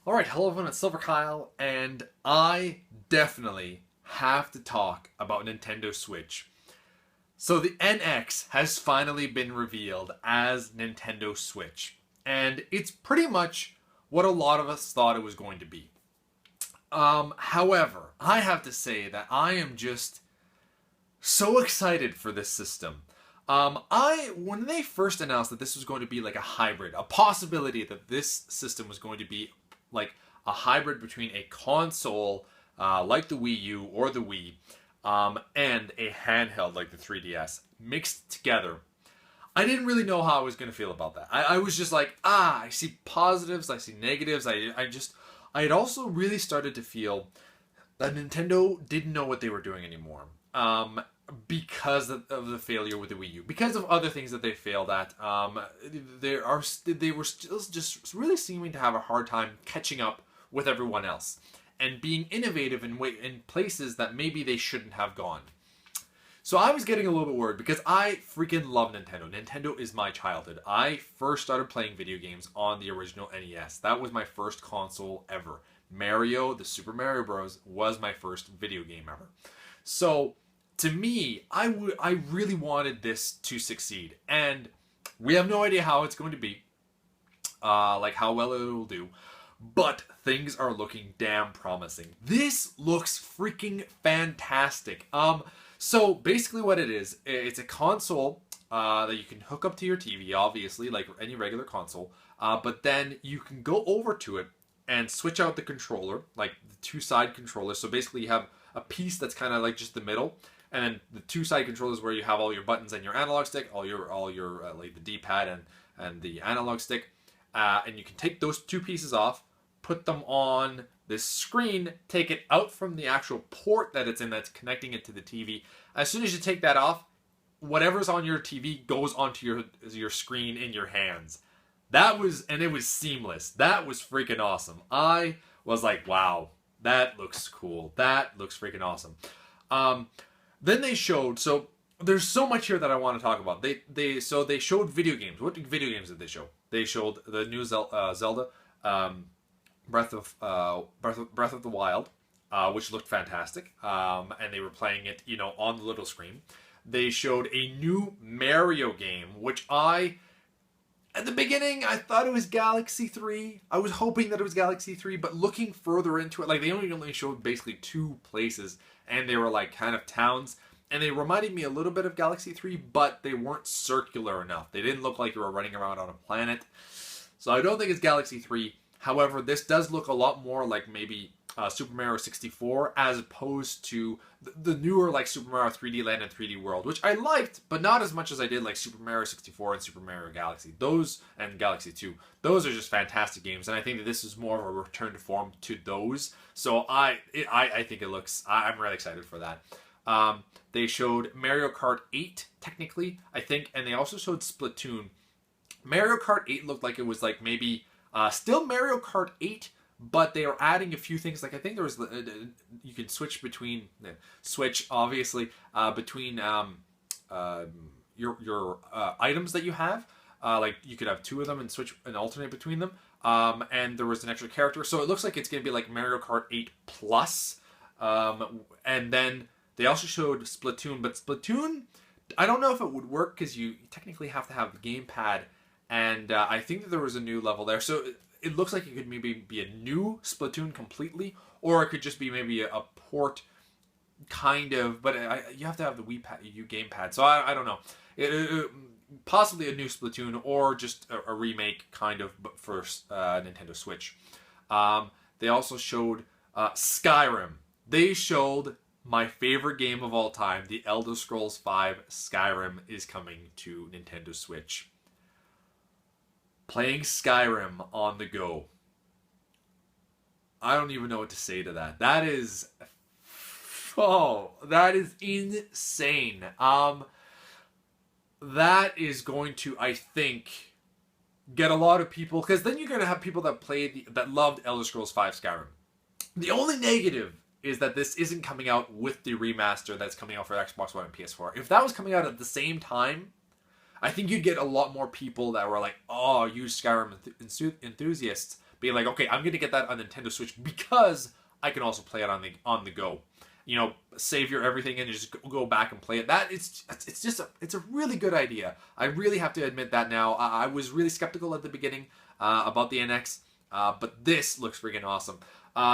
Alright, hello everyone, it's Silver Kyle, and I definitely have to talk about Nintendo Switch. So the NX has finally been revealed as Nintendo Switch, and it's pretty much what a lot of us thought it was going to be. However, I have to say that I am just so excited for this system. When they first announced that this was going to be like a hybrid, a possibility that this system was going to be like a hybrid between a console like the Wii U or the Wii and a handheld like the 3DS mixed together, I didn't really know how I was going to feel about that. I was just like, I see positives, I see negatives. I had also really started to feel that Nintendo didn't know what they were doing anymore. Because of the failure with the Wii U, because of other things that they failed at, they were still just really seeming to have a hard time catching up with everyone else and being innovative in places that maybe they shouldn't have gone. So I was getting a little bit worried because I freaking love Nintendo. Nintendo is my childhood. I first started playing video games on the original NES. That was my first console ever. Mario, the Super Mario Bros. Was my first video game ever. So to me, I really wanted this to succeed, and we have no idea how it's going to be, like how well it will do, but things are looking damn promising. This looks freaking fantastic. So basically what it is, it's a console that you can hook up to your TV, obviously, like any regular console, but then you can go over to it and switch out the controller, like the two-side controller. So basically you have a piece that's kind of like just the middle, and then the two-side controllers where you have all your buttons and your analog stick, all your like the D-pad and the analog stick, and you can take those two pieces off, put them on this screen, take it out from the actual port that it's in that's connecting it to the TV. As soon as you take that off, whatever's on your TV goes onto your screen in your hands. It was seamless. That was freaking awesome. I was like, wow, that looks cool. That looks freaking awesome. Then they showed, so there's so much here that I want to talk about. They showed video games. What video games did they show? They showed the new Zelda, Breath of the Wild, which looked fantastic, and they were playing it, on the little screen. They showed a new Mario game, which at the beginning, I thought it was Galaxy 3. I was hoping that it was Galaxy 3, but looking further into it, like they only showed basically two places, and they were like kind of towns, and they reminded me a little bit of Galaxy 3, but they weren't circular enough. They didn't look like you were running around on a planet. So I don't think it's Galaxy 3. However, this does look a lot more like maybe Super Mario 64 as opposed to the newer like Super Mario 3D Land and 3D World, which I liked, but not as much as I did like Super Mario 64 and Super Mario Galaxy. Those and Galaxy 2. Those are just fantastic games, and I think that this is more of a return to form to those. So I think it looks. I'm really excited for that. They showed Mario Kart 8 technically, I think, and they also showed Splatoon. Mario Kart 8 looked like it was like maybe still Mario Kart 8, but they are adding a few things. Like I think there was you can switch between obviously between your items that you have. Like you could have two of them and switch and alternate between them. And there was an extra character, so it looks like it's gonna be like Mario Kart 8 Plus. And then they also showed Splatoon, but Splatoon, I don't know if it would work because you technically have to have the gamepad. And I think that there was a new level there. So it looks like it could maybe be a new Splatoon completely, or it could just be maybe a port kind of, but you have to have the Wii gamepad. So I don't know. Possibly a new Splatoon or just a remake kind of for Nintendo Switch. They also showed Skyrim. They showed my favorite game of all time, The Elder Scrolls V Skyrim is coming to Nintendo Switch. Playing Skyrim on the go. I don't even know what to say to that. That is insane. That is going to, I think, get a lot of people, because then you're going to have people that loved Elder Scrolls V Skyrim. The only negative is that this isn't coming out with the remaster that's coming out for Xbox One and PS4. If that was coming out at the same time, I think you'd get a lot more people that were like, oh, you Skyrim enthusiasts. being like, okay, I'm gonna get that on Nintendo Switch because I can also play it on the go. You know, save your everything and just go back and play it. It's a really good idea. I really have to admit that now. I was really skeptical at the beginning about the NX, but this looks freaking awesome.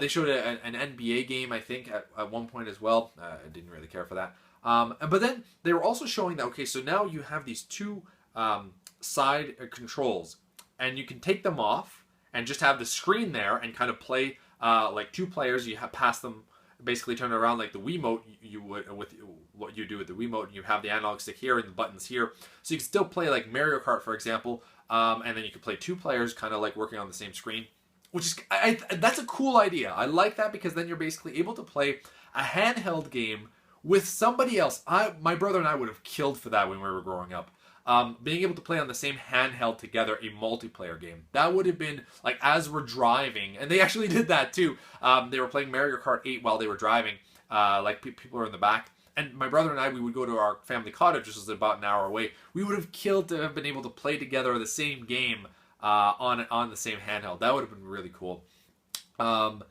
They showed an NBA game, I think, at one point as well. I didn't really care for that. But then they were also showing that, okay, so now you have these two side controls, and you can take them off and just have the screen there and kind of play like two players. You have pass them, basically turn it around like the Wiimote you would with what you do with the Wiimote, and you have the analog stick here and the buttons here, so you can still play like Mario Kart, for example, and then you can play two players, kind of like working on the same screen, which is that's a cool idea. I like that because then you're basically able to play a handheld game with somebody else. My brother and I would have killed for that when we were growing up. Being able to play on the same handheld together a multiplayer game. That would have been, like, as we're driving, and they actually did that too. They were playing Mario Kart 8 while they were driving, like people were in the back. And my brother and I, we would go to our family cottage, which was about an hour away. We would have killed to have been able to play together the same game on the same handheld. That would have been really cool. And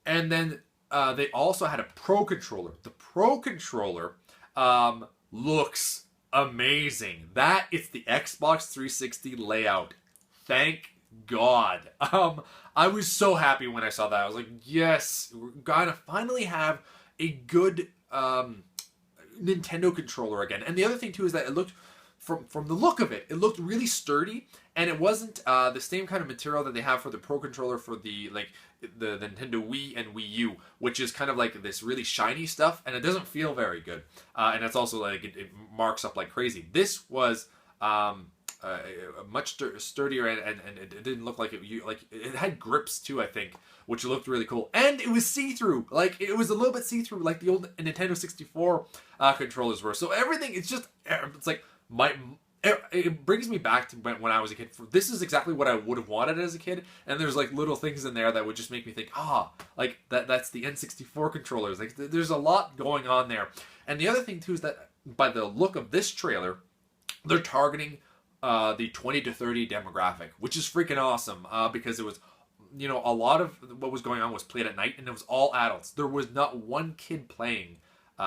then they also had a Pro Controller. The Pro Controller looks amazing. It's the Xbox 360 layout. Thank God. I was so happy when I saw that. I was like, yes, we're gonna finally have a good Nintendo controller again. And the other thing too is that it looked, from the look of it, it looked really sturdy, and it wasn't the same kind of material that they have for the Pro Controller for the Nintendo Wii and Wii U, which is kind of like this really shiny stuff, and it doesn't feel very good. And it's also like it marks up like crazy. This was much sturdier, and it didn't look like it had grips too, I think, which looked really cool. And it was see-through. Like, it was a little bit see-through, like the old Nintendo 64 controllers were. So everything, it's like it brings me back to when I was a kid. This is exactly what I would have wanted as a kid, and there's like little things in there that would just make me think, like that's the N64 controllers. Like, there's a lot going on there. And the other thing too is that by the look of this trailer, they're targeting the 20 to 30 demographic, which is freaking awesome, because it was, you know, a lot of what was going on was played at night, and it was all adults. There was not one kid playing the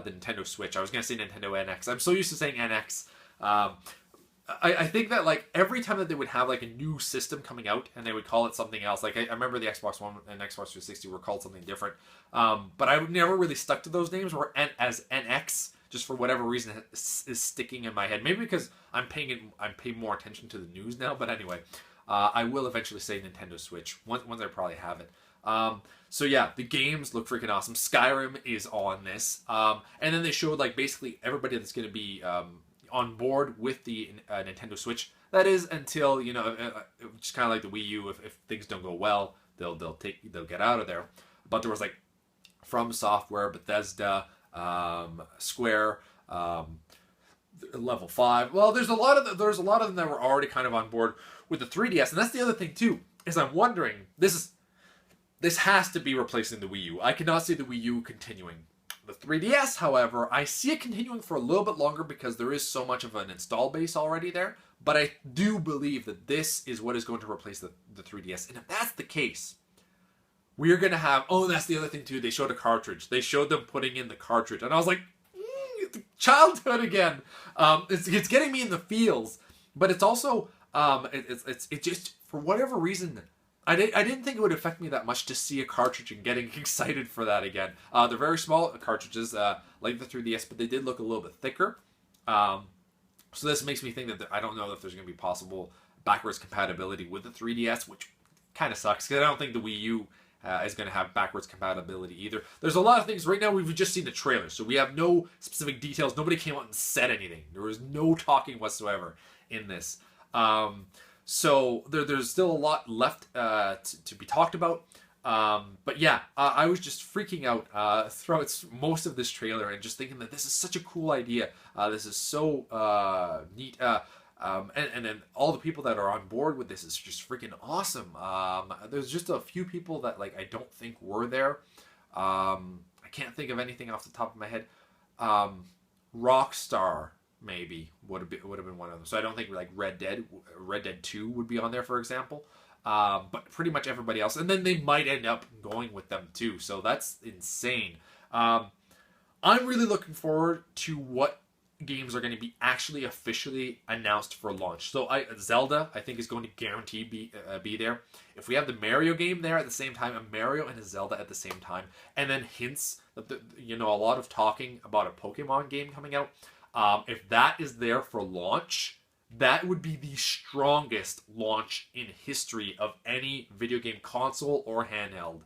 Nintendo Switch. I was going to say Nintendo NX. I'm so used to saying NX. I think that, like, every time that they would have like a new system coming out and they would call it something else, like I remember the Xbox One and Xbox 360 were called something different, but I never really stuck to those names, or as NX, just for whatever reason is sticking in my head. Maybe because I'm paying more attention to the news now. But anyway, I will eventually say Nintendo Switch once I probably have it. So yeah, the games look freaking awesome. Skyrim is on this, and then they showed like basically everybody that's going to be on board with the Nintendo Switch. That is until, you know, just kind of like the Wii U. If things don't go well, they'll get out of there. But there was like From Software, Bethesda, Square, Level 5. Well, there's a lot of them that were already kind of on board with the 3DS, and that's the other thing too. Is I'm wondering, this has to be replacing the Wii U. I cannot see the Wii U continuing. The 3DS, however, I see it continuing for a little bit longer because there is so much of an install base already there. But I do believe that this is what is going to replace the 3DS. And if that's the case, we are going to have... Oh, that's the other thing too. They showed a cartridge. They showed them putting in the cartridge. And I was like, childhood again. It's getting me in the feels. But it's also... It just, for whatever reason... I didn't think it would affect me that much to see a cartridge and getting excited for that again. They're very small cartridges, like the 3DS, but they did look a little bit thicker. So this makes me think that I don't know if there's going to be possible backwards compatibility with the 3DS, which kind of sucks, because I don't think the Wii U is going to have backwards compatibility either. There's a lot of things. Right now, we've just seen the trailer, so we have no specific details. Nobody came out and said anything. There was no talking whatsoever in this. So there's still a lot left to be talked about. But yeah, I was just freaking out throughout most of this trailer and just thinking that this is such a cool idea. This is so neat. And then all the people that are on board with this is just freaking awesome. There's just a few people that like I don't think were there. I can't think of anything off the top of my head. Rockstar maybe would have been one of them. So I don't think like Red Dead 2 would be on there, for example. but pretty much everybody else. And then they might end up going with them too. So that's insane. I'm really looking forward to what games are going to be actually officially announced for launch. So Zelda, I think, is going to guarantee be there. If we have the Mario game there at the same time, a Mario and a Zelda at the same time, and then hints that a lot of talking about a Pokemon game coming out. If that is there for launch, that would be the strongest launch in history of any video game console or handheld.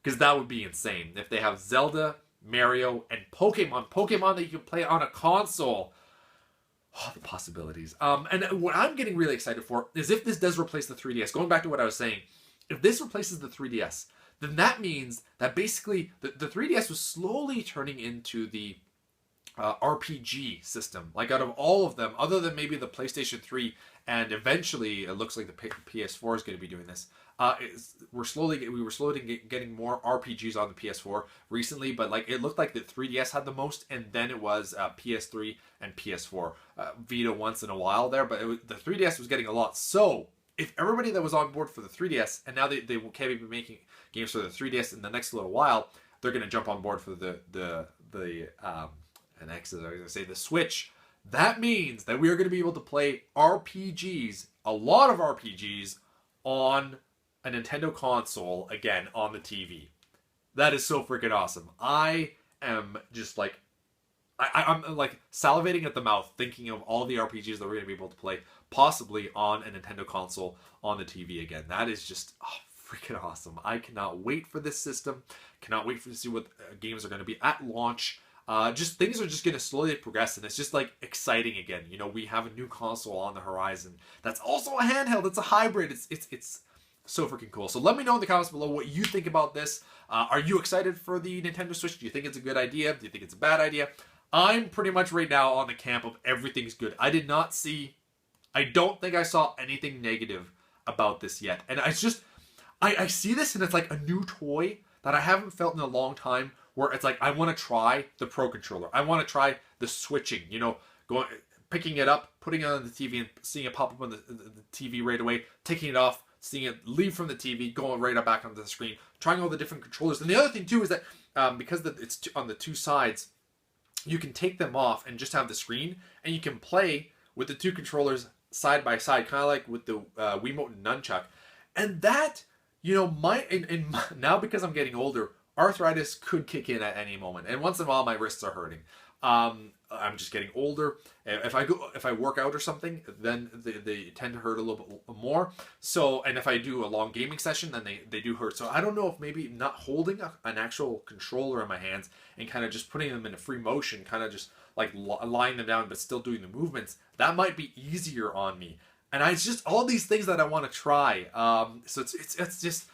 Because that would be insane. If they have Zelda, Mario, and Pokemon that you can play on a console. Oh, the possibilities. And what I'm getting really excited for is if this does replace the 3DS. Going back to what I was saying, if this replaces the 3DS, then that means that basically the 3DS was slowly turning into the RPG system. Like out of all of them, other than maybe the PlayStation 3, and eventually it looks like the PS4 is going to be doing this. We were slowly getting more RPGs on the PS4 recently, but like it looked like the 3DS had the most, and then it was PS3 and PS4. Vita once in a while there, but the 3DS was getting a lot. So if everybody that was on board for the 3DS, and now they can't be making games for the 3DS in the next little while, they're going to jump on board for the X, as I was going to say, the Switch. That means that we are going to be able to play RPGs, a lot of RPGs, on a Nintendo console, again, on the TV. That is so freaking awesome. I am just like, I'm like salivating at the mouth thinking of all the RPGs that we're going to be able to play, possibly on a Nintendo console on the TV again. That is just freaking awesome. I cannot wait for this system. Cannot wait to see what games are going to be at launch. Just things are just going to slowly progress, and it's just like exciting again. We have a new console on the horizon. That's also a handheld. It's a hybrid. It's so freaking cool. So let me know in the comments below what you think about this. Are you excited for the Nintendo Switch? Do you think it's a good idea? Do you think it's a bad idea? I'm pretty much right now on the camp of everything's good. I don't think I saw anything negative about this yet. And it's just, I see this and it's like a new toy that I haven't felt in a long time, where it's like, I want to try the Pro Controller. I want to try the switching, picking it up, putting it on the TV and seeing it pop up on the TV right away, taking it off, seeing it leave from the TV, going right up back onto the screen, trying all the different controllers. And the other thing too is that because it's on the two sides, you can take them off and just have the screen, and you can play with the two controllers side by side, kind of like with the Wiimote and Nunchuck. And that, now because I'm getting older, arthritis could kick in at any moment, and once in a while my wrists are hurting. I'm just getting older. If I work out or something, then they tend to hurt a little bit more. So, and if I do a long gaming session, then they do hurt. So I don't know if maybe not holding an actual controller in my hands and kind of just putting them in a free motion, kind of just like lying them down but still doing the movements, that might be easier on me. And it's just all these things that I want to try. So it's just.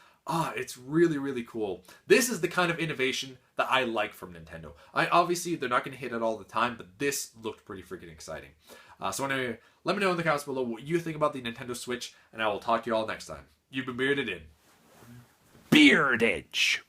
It's really, really cool. This is the kind of innovation that I like from Nintendo. Obviously, they're not going to hit it all the time, but this looked pretty freaking exciting. So anyway, let me know in the comments below what you think about the Nintendo Switch, and I will talk to you all next time. You've been Bearded in. Beardage!